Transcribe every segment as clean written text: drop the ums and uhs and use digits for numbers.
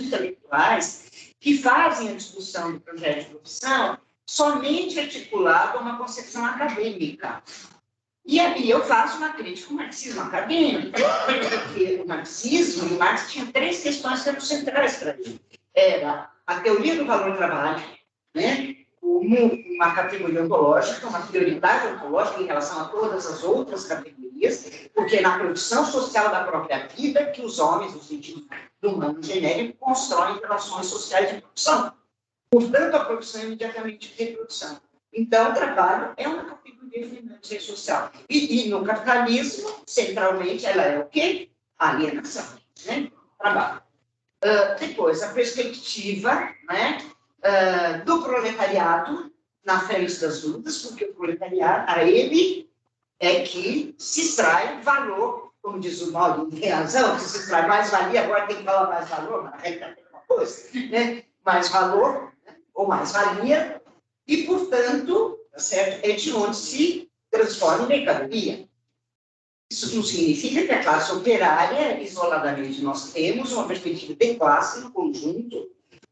intelectuais que fazem a discussão do projeto de profissão somente articulado a uma concepção acadêmica. E aí eu faço uma crítica ao marxismo acadêmico, porque o marxismo, o Marx tinha três questões que eram centrais para ele. Era a teoria do valor do trabalho, né? Como uma categoria ontológica, uma prioridade ontológica em relação a todas as outras categorias, porque é na produção social da própria vida que os homens, no sentido do humano genérico, constroem relações sociais de produção. Portanto, a produção é imediatamente reprodução. Então, o trabalho é uma categoria financeira social. E no capitalismo, centralmente, ela é o quê? A alienação, né? Trabalho. Depois, a perspectiva, né, do proletariado na frente das lutas, porque o proletariado, a ele, é que se extrai valor, como diz o Mauro, tem razão, que se extrai mais-valia, agora tem que falar mais-valor, mas na realidade é uma coisa, né? Mais-valor, né? Ou mais-valia, e, portanto, certo? É de onde se transforma em mercadoria. Isso não significa que a classe operária, isoladamente, nós temos uma perspectiva de classe no conjunto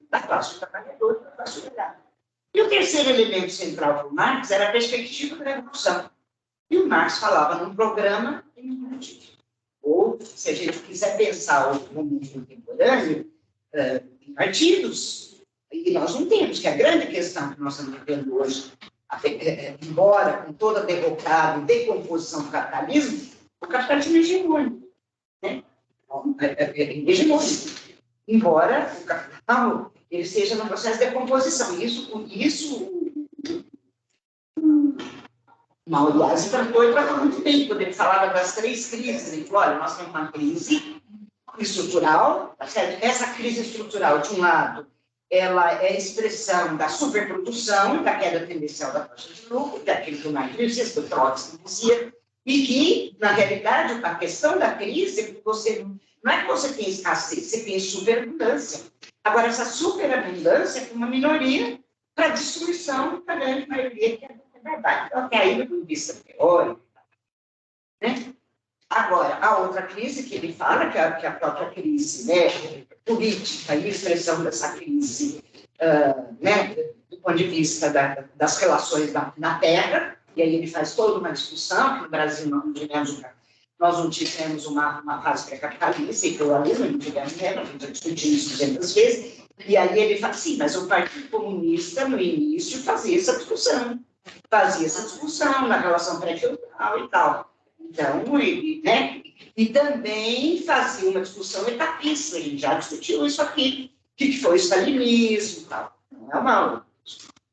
da classe trabalhadora e da classe operária. E o terceiro elemento central para o Marx era a perspectiva da revolução. E o Marx falava num programa e num partido. Ou, se a gente quiser pensar o mundo contemporâneo, em partidos, e nós não temos, que é a grande questão que nós estamos vivendo hoje, embora com toda a derrocada e decomposição do capitalismo, o capitalismo é hegemônico, né? Hegemônico. Embora o capital ele seja no processo de decomposição. Isso Mauriás tratou muito bem, quando ele falava das três crises. Ele falou, olha, nós temos uma crise estrutural, tá certo? Essa crise estrutural, de um lado, ela é expressão da superprodução, da queda tendencial da taxa de lucro, daquilo que o Marx dizia, que o Trotsky dizia, e que, na realidade, a questão da crise é que não é que você tem escassez, você tem superabundância. Agora, essa superabundância é uma minoria para a destruição da grande maioria que é verdade. Então, até aí, do ponto de vista teórico. Né? Agora, a outra crise que ele fala, que é a própria crise, né, política e expressão dessa crise, né, do ponto de vista das relações na Terra, e aí ele faz toda uma discussão, que no Brasil nós não tivemos uma fase pré-capitalista e pluralismo, não tivemos guerra, a gente já discutiu isso 200 vezes, e aí ele fala assim, mas o Partido Comunista, no início, fazia essa discussão na relação pré-feudal e tal. Então, né? E também fazia uma discussão etapista, a gente já discutiu isso aqui, o que foi o stalinismo e tal. Não é mal.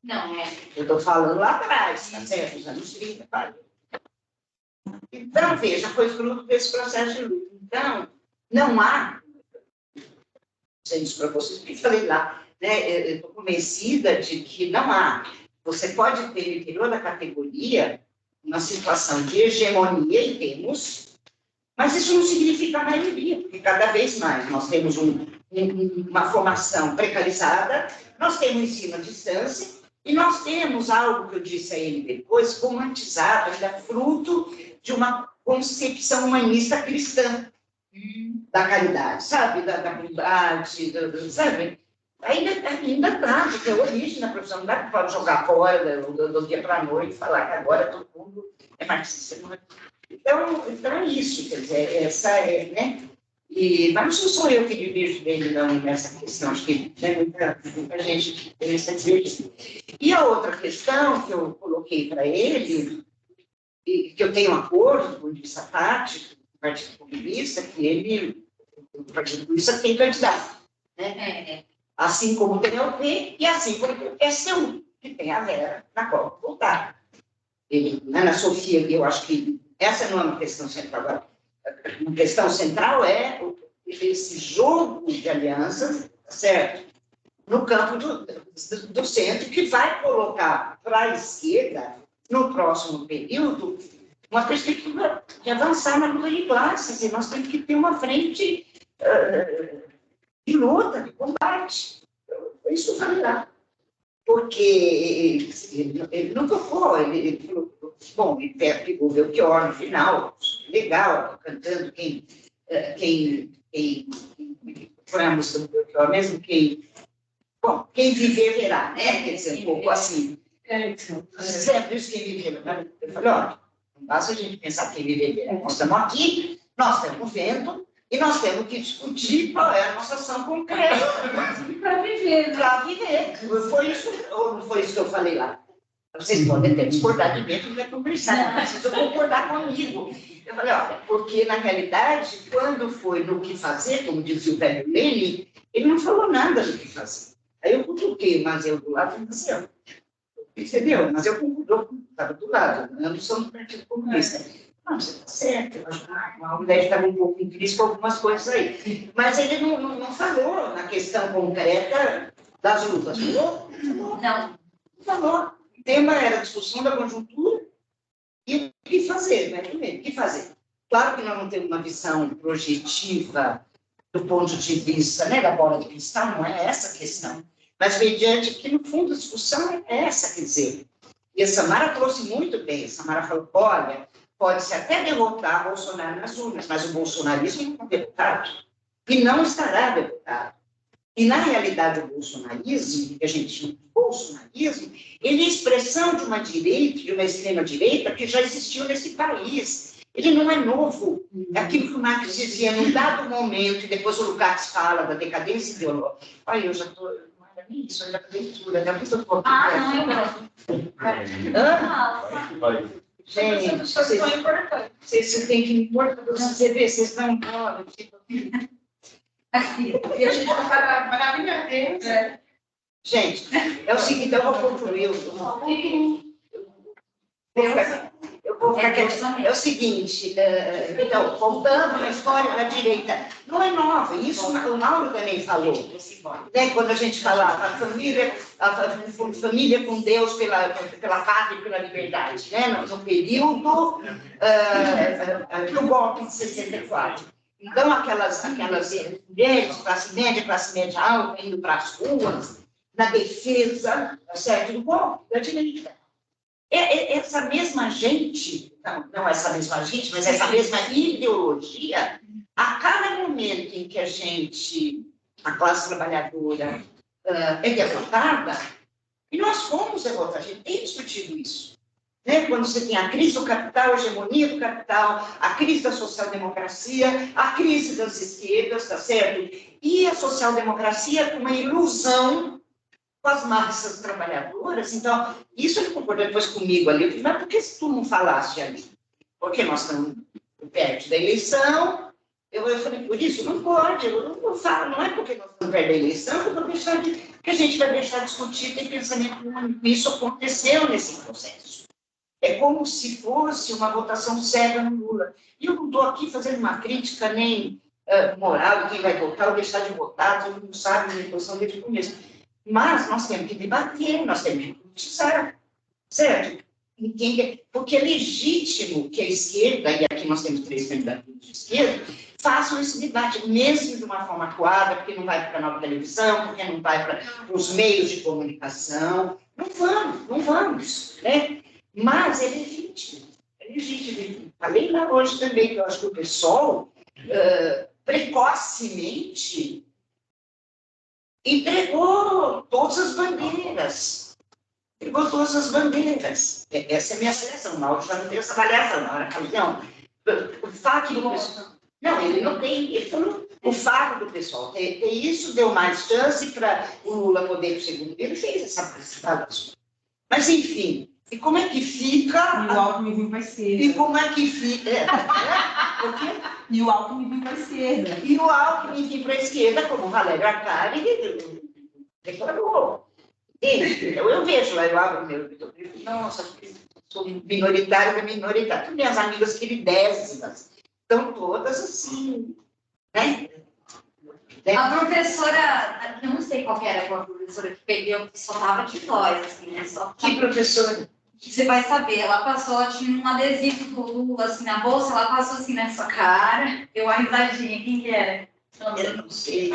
Não é. Eu estou falando lá atrás, tá certo? Os anos 30, 40. Então, veja, foi fruto desse processo de luta. Então, não há, sei isso para vocês, porque falei lá, né? Eu estou convencida de que não há. Você pode ter no interior da categoria uma situação de hegemonia, e temos, mas isso não significa a maioria, porque cada vez mais nós temos uma formação precarizada, nós temos ensino à distância, e nós temos algo que eu disse a ele depois, romantizado, ainda fruto de uma concepção humanista cristã da caridade, sabe? Da bondade, sabe? Ainda está, porque é a origem da profissão, não dá para jogar fora do dia para a noite e falar que agora todo mundo é marxista. Então é isso, quer dizer, essa é, né? Mas não sou eu que divirjo dele, não, nessa questão, acho que tem muita gente interessa dizer. E a outra questão que eu coloquei para ele, e que eu tenho um acordo do ponto de vista tático, do Partido Comunista, que o Partido Comunista tem candidato, né? Assim como tem o P e assim como tem o PSU, que tem a Vera, na qual voltar. Na Sofia, eu acho que essa não é uma questão central. Agora, uma questão central é esse jogo de alianças, certo? No campo do centro, que vai colocar para a esquerda, no próximo período, uma perspectiva de avançar na luta de classes. E nós temos que ter uma frente de luta, de combate. Foi isso que eu falei lá. Porque ele não tocou, ele falou, bom, ele pegou o Belchior no final, legal, cantando quem foi a música do Belchior mesmo, bom, quem viver verá, né? Quer dizer, um pouco assim. Sempre isso, quem viver verá. Eu falei, olha, não basta a gente pensar quem viver verá. Nós estamos aqui, nós estamos vendo, e nós temos que discutir qual é a nossa ação concreta. Para viver. Para viver. Foi isso, ou não foi isso que eu falei lá? Vocês podem até discordar de mim, não vai conversar, não precisa concordar comigo. Eu falei, olha, porque na realidade, quando foi no que fazer, como dizia o velho Lenin, ele não falou nada do que fazer. Aí eu cutuquei, mas eu do lado e disse, entendeu? Mas eu estava do lado, eu não sou do Partido Comunista. Não, você está certo, eu acho que a mulher estava um pouco em crise com algumas coisas aí. Mas ele não falou na questão concreta das lutas. Falou? Não falou. O tema era a discussão da conjuntura e o que fazer, né? Primeiro, o que fazer? Claro que nós não temos uma visão projetiva do ponto de vista, né, da bola de cristal, não é essa a questão. Mas, mediante que, no fundo, a discussão é essa, quer dizer. E a Samara trouxe muito bem. A Samara falou, olha, pode-se até derrotar Bolsonaro nas urnas, mas o bolsonarismo não está derrotado. E não estará derrotado. E, na realidade, o bolsonarismo, que a gente chama de bolsonarismo, ele é a expressão de uma direita, de uma extrema-direita, que já existiu nesse país. Ele não é novo. É aquilo que o Marx dizia, num dado momento, e depois o Lukács fala da decadência ideológica. Olha, eu já estou... Não era nem isso, eu já estou leitura, já fiz um pouco. Não, eu gosto. Gente, vocês têm que me pôr para você ver, vocês estão... E a gente vai parar maravilhosa. Gente, é o seguinte, eu vou concluir. Eu vou ficar quietinha. É o seguinte, então, voltando na história da direita, não é nova, isso o Mauro também falou. Né? Quando a gente falava a família com Deus pela pátria e pela liberdade, né? No período do golpe de 64. Então, aquelas mulheres, classe média alta, indo para as ruas, na defesa, certo, do golpe, da direita. Essa mesma gente, não essa mesma gente, mas essa mesma ideologia, a cada momento em que a classe trabalhadora é derrotada, e nós fomos derrotados, a gente tem discutido isso. Né? Quando você tem a crise do capital, a hegemonia do capital, a crise da social-democracia, a crise das esquerdas, tá certo? E a social-democracia com uma ilusão com as massas trabalhadoras. Então, isso ele concordou depois comigo ali. Eu falei, mas por que tu não falaste ali? Porque nós estamos perto da eleição. Eu falei, por isso não pode, eu não falo, não é porque nós estamos perto da eleição que a gente vai deixar de discutir, tem pensamento único. Isso aconteceu nesse processo. É como se fosse uma votação cega no Lula. E eu não estou aqui fazendo uma crítica nem moral de quem vai votar ou deixar de votar, todo mundo sabe a posição desde o começo. Mas nós temos que debater, nós temos que politizar, certo? Porque é legítimo que a esquerda, e aqui nós temos 3 candidatos de esquerda, façam esse debate, mesmo de uma forma acuada, porque não vai para o canal de televisão, porque não vai para os meios de comunicação. Não vamos, né? Mas é legítimo, Falei lá hoje também, que eu acho que o pessoal, precocemente, entregou todas as bandeiras. Essa é a minha seleção. Mauro já não tem essa avaliação. Na hora que não, o fato do pessoal... Não, ele não tem. Ele falou, o fato do pessoal ter isso deu mais chance para o Lula poder ir para o segundo. Ele fez essa participação. Mas, enfim, e como é que fica... E o Alckmin viu para a esquerda. E como é que fica... O quê? E o Alckmin viu para a esquerda. E o Alckmin viu para a esquerda, como o Valério Arcari declarou. Então, eu vejo lá, eu abro meu... Nossa, sou minoritário da minoritária. Minhas amigas queridésimas estão todas assim, né? A professora, não sei qual que era a professora que pegou, que só tava de voz, assim, né? Só que professora? Você vai saber, ela passou, ela tinha um adesivo do Lula, assim, na bolsa, ela passou assim na sua cara, deu uma risadinha, quem que era? Eu não sei.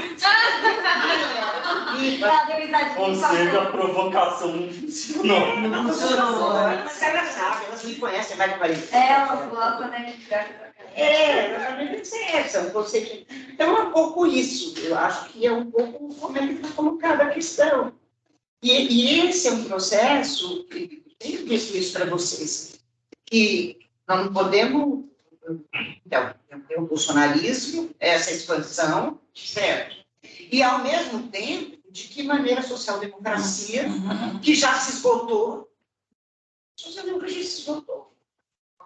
Ela deu risadinha. Ou seja, a provocação não funcionou. Não funcionou. Mas ela sabe, elas me conhecem, vai de 40. Ela falou, quando a gente exatamente essa, um conceito. Então, é um pouco isso. Eu acho que é um pouco como é que está colocada a questão. E esse é um processo, que eu tenho dito isso para vocês, que não podemos. Então, tem o bolsonarismo, essa expansão, certo? E, ao mesmo tempo, de que maneira a social-democracia, que já se esgotou, a social-democracia se esgotou.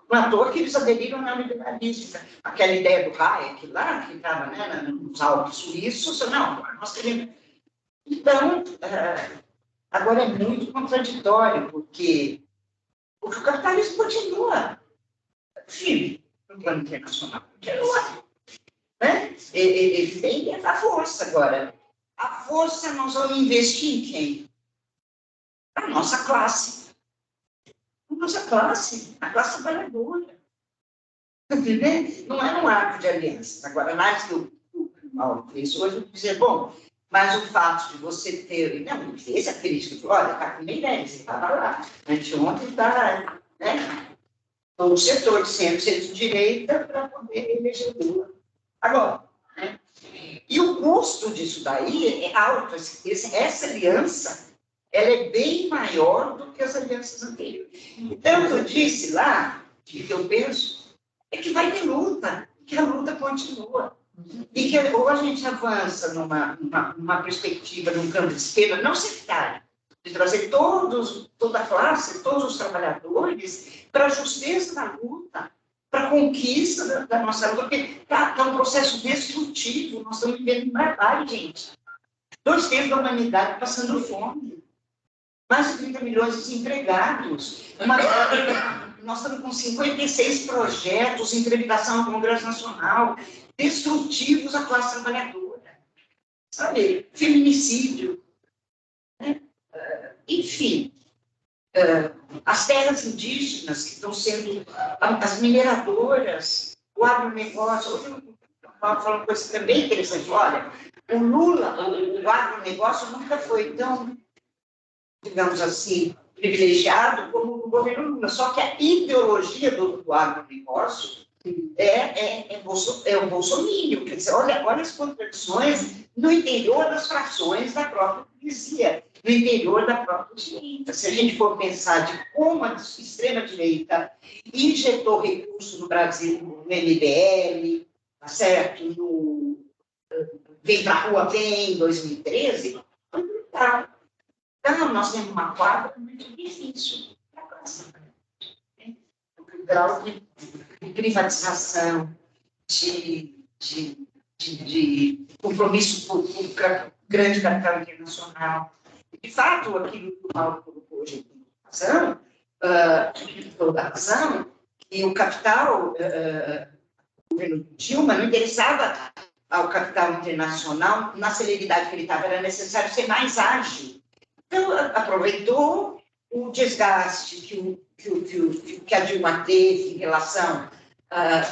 Não é à toa que eles aderiram ao liberalismo. Aquela ideia do Hayek lá, que estava, né, nos Alpes suíços, não, nós queremos. Então, agora é muito contraditório, porque o capitalismo continua firme no plano internacional. Continua. Né? Ele tem essa força agora. A força nós vamos investir em quem? A nossa classe. A nossa classe, a classe trabalhadora. Entendeu? Não é um arco de aliança. Agora, mais que o Paulo fez hoje, eu vou dizer, bom, mas o fato de você ter... Não, ele fez a crítica, falou, olha, está com ideia, você estava lá. A gente ontem está, né? O setor de centro-direita para poder eleger Lula. Agora, né? E o custo disso daí é alto. Essa aliança, ela é bem maior do que as alianças anteriores. Então, o que eu disse lá, o que eu penso, é que vai ter luta, que a luta continua. E que ou a gente avança numa perspectiva, num campo de esquerda, não sectário, de trazer toda a classe, todos os trabalhadores para a justeza da luta, para a conquista da nossa luta, porque está um processo destrutivo, nós estamos vivendo um trabalho, gente. 2 terços da humanidade passando fome, mais de 30 milhões de desempregados, nós estamos com 56 projetos em tramitação no Congresso Nacional, destrutivos à classe trabalhadora, sabe? Feminicídio, né? Enfim, as terras indígenas que estão sendo, as mineradoras, o agronegócio. Hoje eu estava falando uma coisa também interessante. Olha, o Lula, o agronegócio nunca foi tão, digamos assim, privilegiado como o governo Lula. Só que a ideologia do agronegócio é o bolsominion. Quer dizer, olha as contradições no interior das frações da própria burguesia, no interior da própria direita. Se a gente for pensar de como a extrema-direita injetou recursos no Brasil, no MBL, tá certo? Vem para a rua, vem, em 2013, foi brutal. Então, nós temos uma quadra muito difícil para a classe. O grau de privatização, de compromisso com o grande capital internacional. De fato, aquilo que o Paulo colocou hoje em razão, toda a razão, que o capital, o governo Dilma, não interessava ao capital internacional na celeridade que ele estava, era necessário ser mais ágil. Então, aproveitou o desgaste que a Dilma teve em relação,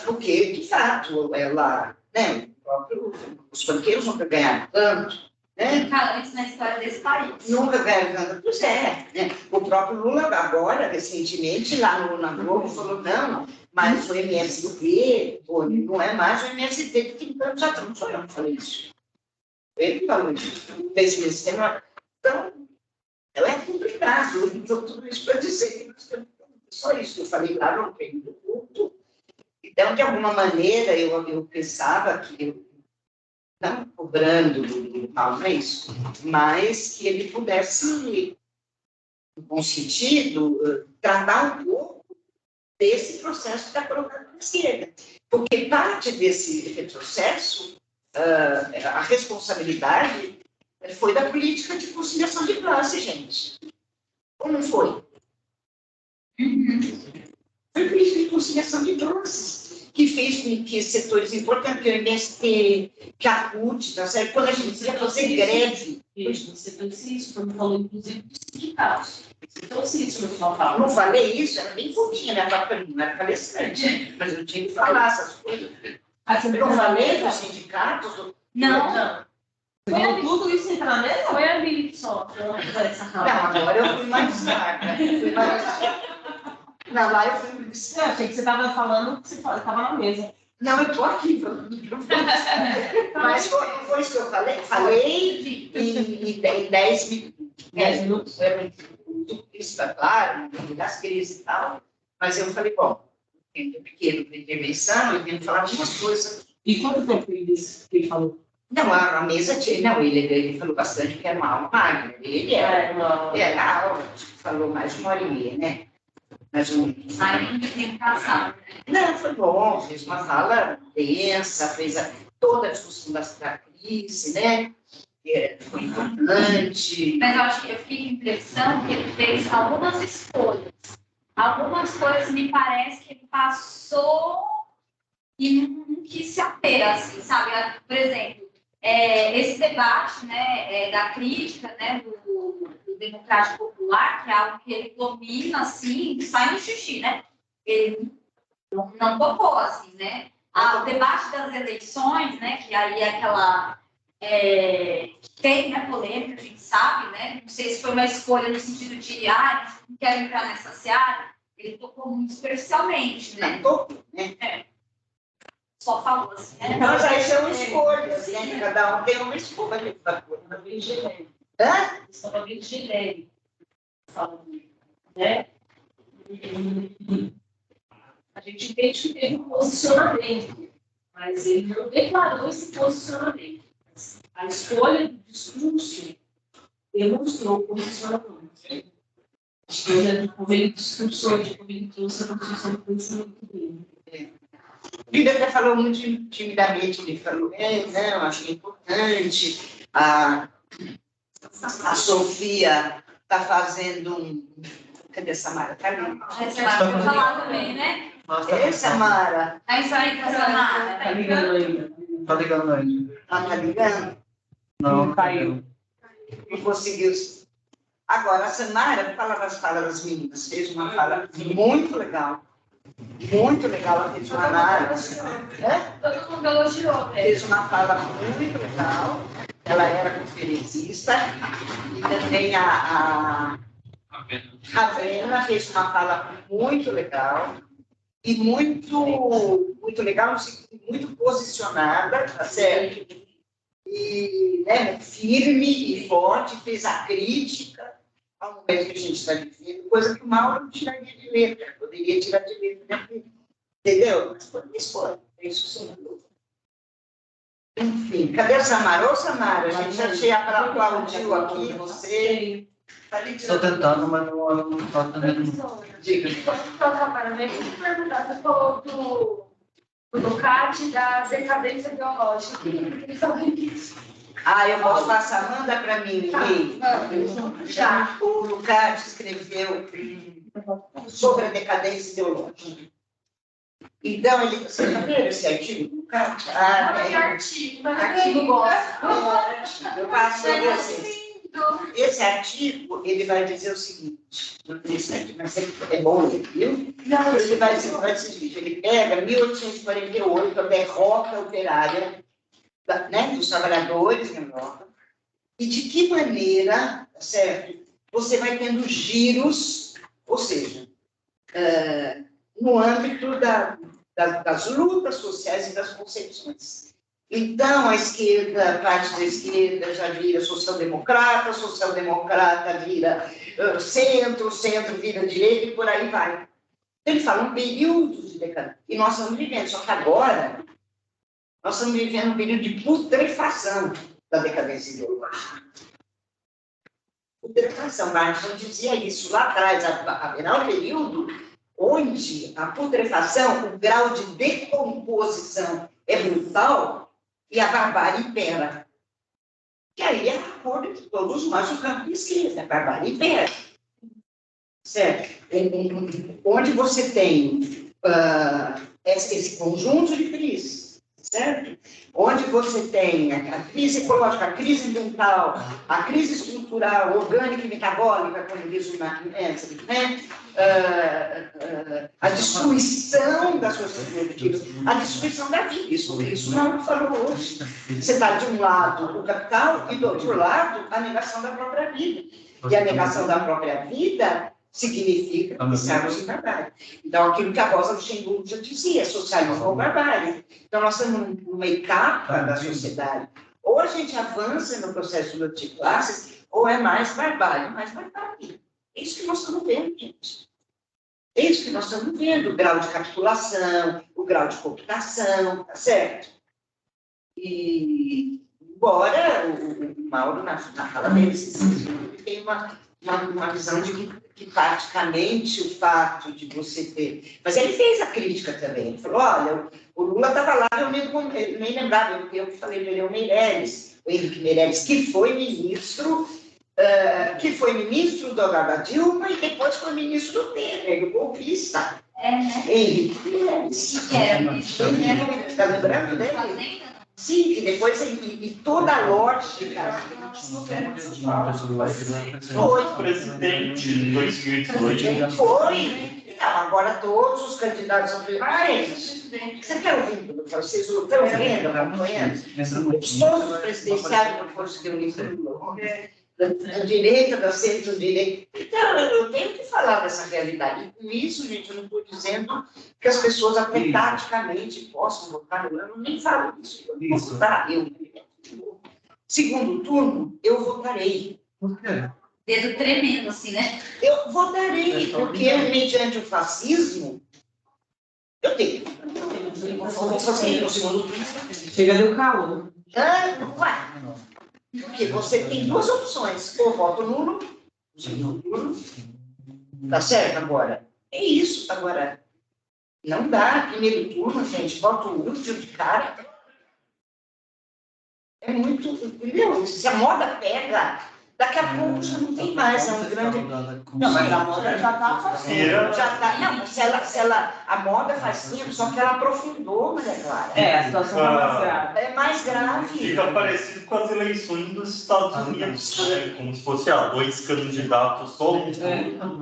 porque, de fato, ela, né, os banqueiros nunca ganharam tanto, né? Nunca antes na história desse país. Nunca ganharam tanto, pois é. Né? O próprio Lula, agora, recentemente, lá na Globo, falou, não, mas o MST, não é mais o MST de 30 anos atrás, não sou eu que falei isso. Ele falou isso. Então, é complicado. Então, tudo isso para dizer que nós temos só isso que eu falei lá no treino do culto. Então, de alguma maneira, eu pensava que, não cobrando do Paulo isso, mas que ele pudesse, no bom sentido, tratar um pouco desse processo da colocada na esquerda. Porque parte desse processo, a responsabilidade foi da política de conciliação de classe, gente. Ou não foi? Foi política de conciliação de classes que fez com que setores importantes, que o MST, que a CUT, tá certo? Quando a gente ia fazer greve... Você disse isso, quando falou, inclusive, dos sindicatos. Você trouxe isso no final fala. Não falei isso, era bem pouquinho, né? Não era palestrante, mas eu tinha que falar essas coisas. Eu não falei dos sindicatos? Não. Foi tudo isso entrar na mesa? Foi a Lili só. Não, agora eu fui mais fraca. Não, lá eu fui... Eu achei que você estava falando que você estava na mesa. Não, eu estou aqui falando para você. Mas foi isso que eu falei. Falei em 10 minutos. 10 minutos é muito isso, é claro, das crises e tal. Mas eu falei, bom, tempo pequeno para intervenção, eu tenho que falar algumas coisas. E quanto tempo ele disse que ele falou? Não, a mesa tinha. Não, ele falou bastante que era uma aula magna. Ele era a aula, falou mais de 1h30, né? Mais um. Ainda tem passado. Não, foi bom, fez uma fala densa, fez toda a discussão da crise, né? Foi importante. Mas eu acho que eu fiquei com a impressão que ele fez algumas escolhas. Algumas coisas me parece que ele passou e não quis se ater, assim, sabe? Por exemplo, esse debate, né, da crítica, né, do democrático popular, que é algo que ele domina, assim, sai no xixi, né? Ele não tocou, assim, né? O debate das eleições, né, que aí é aquela... tem, né, polêmica, a gente sabe, né? Não sei se foi uma escolha no sentido de, não quero entrar nessa seara. Ele tocou muito superficialmente, né? Só falou assim, né? Nós aí são escolhas, né? Cada um tem uma escolha da coisa. Estava Virgilene falando, né? E a gente entende que teve um posicionamento, mas ele não declarou esse posicionamento. A escolha do discurso demonstrou o posicionamento. A escolha de como ele discursou, de como ele trouxe a construção do pensamento dele. O líder até falou muito timidamente, ele falou, não, acho que é importante. A Sofia está fazendo um... Cadê a Samara? Tá ali. Você vai falar também, né? Samara. A história da Samara. Tá ligando ainda. Tá ligando ainda. Tá ligando? Não, caiu. Não conseguiu. Agora, a Samara, fala das falas das meninas, fez uma fala muito legal. Muito legal, ela fez uma análise. Todo mundo elogiou. Fez uma fala muito legal. Ela era conferencista. E também a Ravena fez uma fala muito legal. E muito legal, muito posicionada, tá certo? E firme e forte, fez a crítica ao momento que a gente está vivendo, coisa que o Mauro não tiraria de letra, poderia tirar de letra, né? Entendeu? Mas foi escolha, é isso sim. Enfim, cadê a Samara? Ô, Samara, a gente já tinha aplaudiu aqui, você... Estou tentando, mas não está tentando. Diga. Você falou do CAT da decadência biológica. Eu posso passar, manda para mim, já. O Lucas escreveu sobre a decadência ideológica. Então, você está vendo esse artigo? Lucas? Artigo Gosto. Eu passo para vocês. Esse artigo, ele vai dizer o seguinte, mas é bom ler, viu? Ele vai dizer o seguinte, ele pega 1848, a derrota operária, né, dos trabalhadores na Europa, e de que maneira, certo, você vai tendo giros, ou seja, no âmbito das lutas sociais e das concepções. Então, a esquerda, parte da esquerda já vira social-democrata vira centro vira direita e por aí vai. Ele fala um período de decadência. E nós estamos vivendo, só que agora, nós estamos vivendo um período de putrefação da decadência ideológica. Putrefação, Marx dizia isso lá atrás, haverá um período onde a putrefação, o grau de decomposição é brutal, e a barbárie impera. E aí é a acordo de todos nós, o campo de esquerda, a barbárie impera. Certo? Onde você tem esse conjunto de crises, certo? Onde você tem a crise ecológica, a crise ambiental, a crise estrutural, orgânica e metabólica, como diz o Marx, né? A destruição das suas produtivas, a destruição da vida. Isso não falou hoje. Você está de um lado o capital e do outro lado a negação da própria vida. E a negação da própria vida significa estarmos em barbárie. Então, aquilo que a Rosa Luxemburgo já dizia, socialismo ou barbárie. Então, nós estamos numa etapa da sociedade. Ou a gente avança no processo de luta de classes, ou é mais barbárie, mais barbárie. É isso que nós estamos vendo, gente. É isso que nós estamos vendo, o grau de capitulação, o grau de cooptação, tá certo? E, embora o Mauro, na fala dele, tem uma visão de que praticamente o fato de você ter... Mas ele fez a crítica também. Ele falou, olha, o Lula estava lá, eu nem lembrava, eu que falei dele, o Meirelles, o Henrique Meirelles, que foi ministro da Dilma e depois foi ministro do Temer, do golpista. né? Henrique Meirelles. Que era ministro Está lembrando dele? Fazenda. Sim, que depois e toda a lógica Foi presidente em 2018. foi. Não, agora todos os candidatos são primários. Você quer ouvir? Vocês estão vendo, acompanhando? Todos os presidenciais não foram se reunir da direita, da centro-direita. Então, eu tenho que falar dessa realidade. E com isso, gente, eu não estou dizendo que as pessoas até taticamente possam votar no ano, nem falo isso. Eu vou votar. Segundo turno, eu votarei. Por quê? Dedo tremendo, assim, né? Eu votarei, porque mediante o fascismo, eu tenho. No segundo turno. Chega do calor. Ué. Porque você tem duas opções, ou voto nulo, segundo turno, tá certo agora? É isso, agora, não dá, primeiro turno, gente, voto útil de cara, é muito, entendeu? Se a moda pega, daqui a pouco já não tem mais, é um grande... Não, mas a moda já está fazendo, já está... Não, mas a moda faz tempo, só que ela aprofundou, Maria Clara. A situação é mais grave. É mais grave. Fica parecido com as eleições dos Estados Unidos, né? Como se fosse dois candidatos só.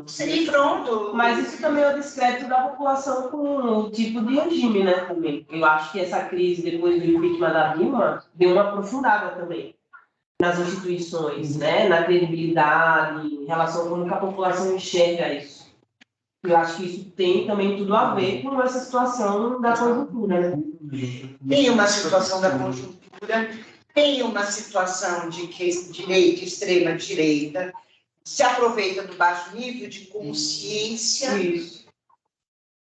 Sim, pronto. Mas isso também é o descrédito da população com o tipo de regime, né, também. Eu acho que essa crise, depois do impeachment da Dilma, deu uma aprofundada também nas instituições, né, na credibilidade, em relação a como que a população enxerga isso. Eu acho que isso tem também tudo a ver com essa situação da conjuntura, né? Tem uma situação da conjuntura, tem uma situação de que direita, extrema direita, se aproveita do baixo nível de consciência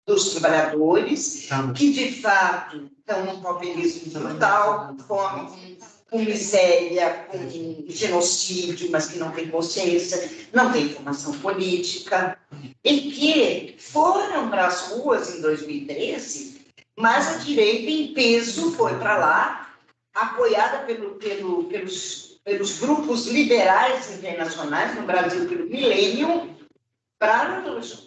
dos trabalhadores, que de fato estão num pauperismo brutal, com miséria, com genocídio, mas que não tem consciência, não tem formação política, e que foram para as ruas em 2013, mas a direita em peso foi para lá, apoiada pelos grupos liberais internacionais, no Brasil pelo Millennium, para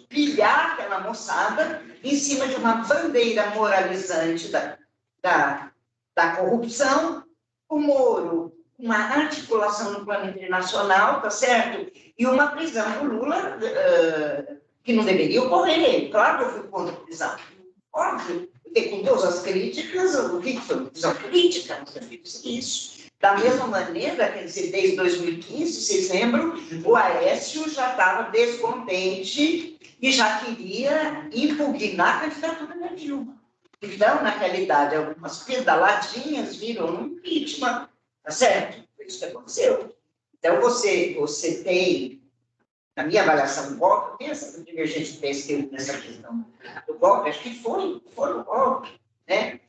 pilhar aquela moçada em cima de uma bandeira moralizante da corrupção. O Moro, uma articulação no plano internacional, tá certo? E uma prisão do Lula que não deveria ocorrer. Claro que eu fui contra a prisão. Óbvio, porque com todas as críticas, o que foi? Prisão política, não sabia isso. Da mesma maneira, quer dizer, desde 2015, vocês lembram, o Aécio já estava descontente e já queria impugnar a candidatura da Dilma. Então, na realidade, algumas pedaladinhas viram um impeachment, tá certo? Foi isso que aconteceu. Então, você tem, na minha avaliação do golpe, tem essa divergência do PSTU nessa questão do golpe, acho que foi um golpe, né?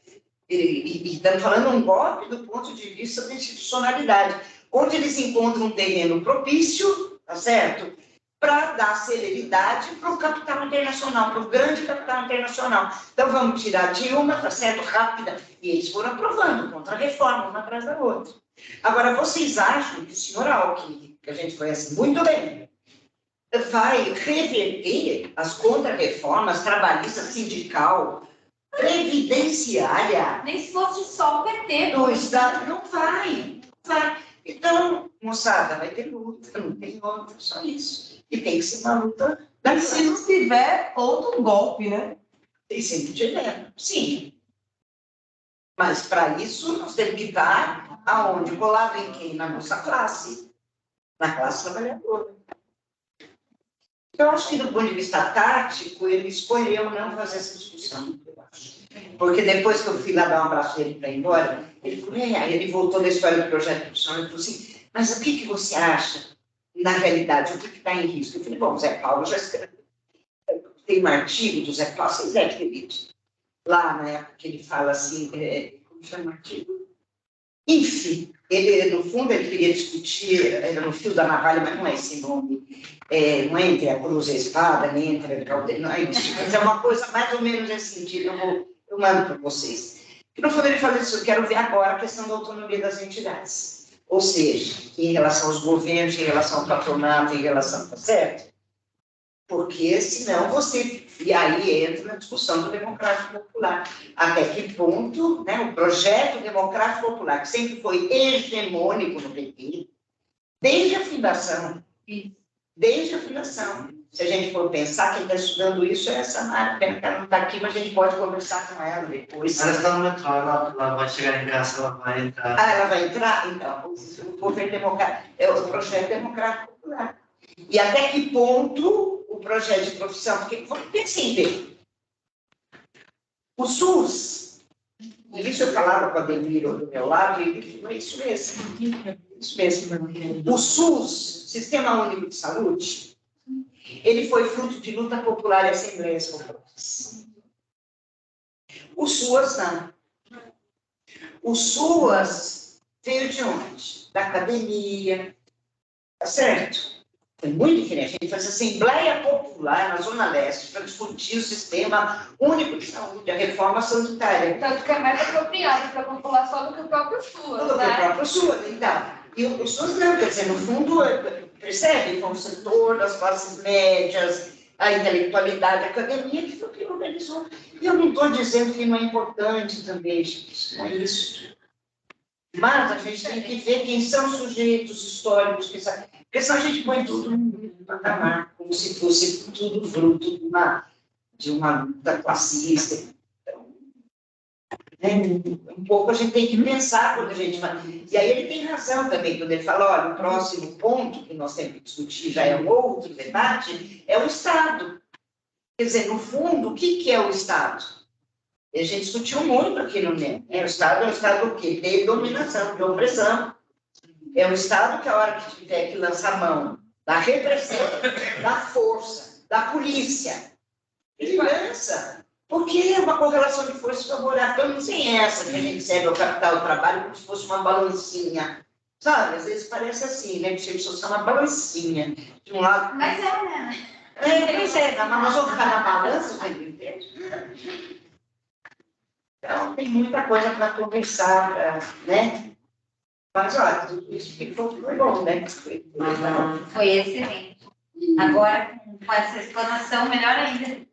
E estamos falando um golpe do ponto de vista da institucionalidade, onde eles encontram um terreno propício, tá certo? Para dar celeridade para o capital internacional, para o grande capital internacional. Então, vamos tirar Dilma, tá certo, rápida, e eles foram aprovando contra-reforma, uma atrás da outra. Agora, vocês acham que o senhor Alckmin, que a gente conhece muito bem, vai reverter as contra-reformas trabalhista, sindical, previdenciária? Nem se fosse só o PT. Do Estado, não vai. Então, moçada, vai ter luta, não tem outra, só isso. E tem que ser uma luta. E se não tiver outro golpe, né? Tem sempre dilema, sim. Mas para isso nós temos que estar aonde? Colado em quem? Na nossa classe. Na classe trabalhadora. Eu acho que, do ponto de vista tático, ele escolheu não fazer essa discussão. Porque depois que eu fui lá dar um abraço dele para ir embora, ele falou, aí ele voltou da história do projeto profissional e falou assim, mas o que você acha, na realidade, o que está em risco? Eu falei, bom, Zé Paulo já escreveu. Tem um artigo do Zé Paulo, vocês devem ter visto, lá na época que ele fala assim, como chama o artigo? Enfim, ele, no fundo, ele queria discutir, era no fio da navalha, mas não é esse nome, não é entre a cruz e a espada, nem entre a caldeira, não é isso, mas é uma coisa mais ou menos nesse sentido, eu mando para vocês. E no fundo ele fala isso, eu quero ver agora a questão da autonomia das entidades, ou seja, em relação aos governos, em relação ao patronato, em relação, tá certo? Porque senão você, e aí entra na discussão do democrático popular, até que ponto, né, o projeto democrático popular, que sempre foi hegemônico no PT, desde a fundação, se a gente for pensar, quem está estudando isso é essa Mara, pena que ela não está aqui, mas a gente pode conversar com ela depois. Ela está no metrô, ela vai chegar em casa, ela vai entrar. Ah, ela vai entrar? Então, o governo democrático, é o projeto democrático popular. E até que ponto o projeto de profissão, porque pensem bem, o SUS, e isso eu falava com a Demiro do meu lado, e ele falou, isso mesmo. O SUS, Sistema Único de Saúde, ele foi fruto de luta popular e assembleias populares. O SUAS não. O SUAS veio de onde? Da academia, tá certo? Foi muito diferente. A gente fez Assembleia Popular na Zona Leste para discutir o Sistema Único de Saúde, a reforma sanitária. Tanto que é mais apropriado para a população do que o próprio SUAS, Do que o próprio SUAS, então. E o SUS não, quer dizer, no fundo, percebe, foi um setor das classes médias, a intelectualidade, a academia, que foi o que organizou. E eu não estou dizendo que não é importante também, gente, não é isso. Mas a gente tem que ver quem são os sujeitos históricos, porque senão a gente põe tudo no patamar, como se fosse tudo fruto de uma luta classista. Um pouco a gente tem que pensar quando a gente fala. E aí ele tem razão também, quando ele fala, olha, o próximo ponto que nós temos que discutir já é um outro debate, é o Estado. Quer dizer, no fundo, o que é o Estado? A gente discutiu muito aqui no MEM. O Estado é o Estado do quê? De dominação, de opressão. É o Estado que a hora que tiver que lançar mão da repressão, da força, da polícia, ele lança. Porque é uma correlação de forças favorável. Então, não tem essa que a gente serve ao capital do trabalho como se fosse uma balancinha. Sabe? Às vezes parece assim, né? Que se fosse uma balancinha. De um lado. Mas é, né? Pois é, mas nós vamos ficar na balança o tempo inteiro. Então, tem muita coisa para conversar, né? Mas, olha, tudo isso foi bom, né? Foi excelente. Agora, com essa explanação, melhor ainda.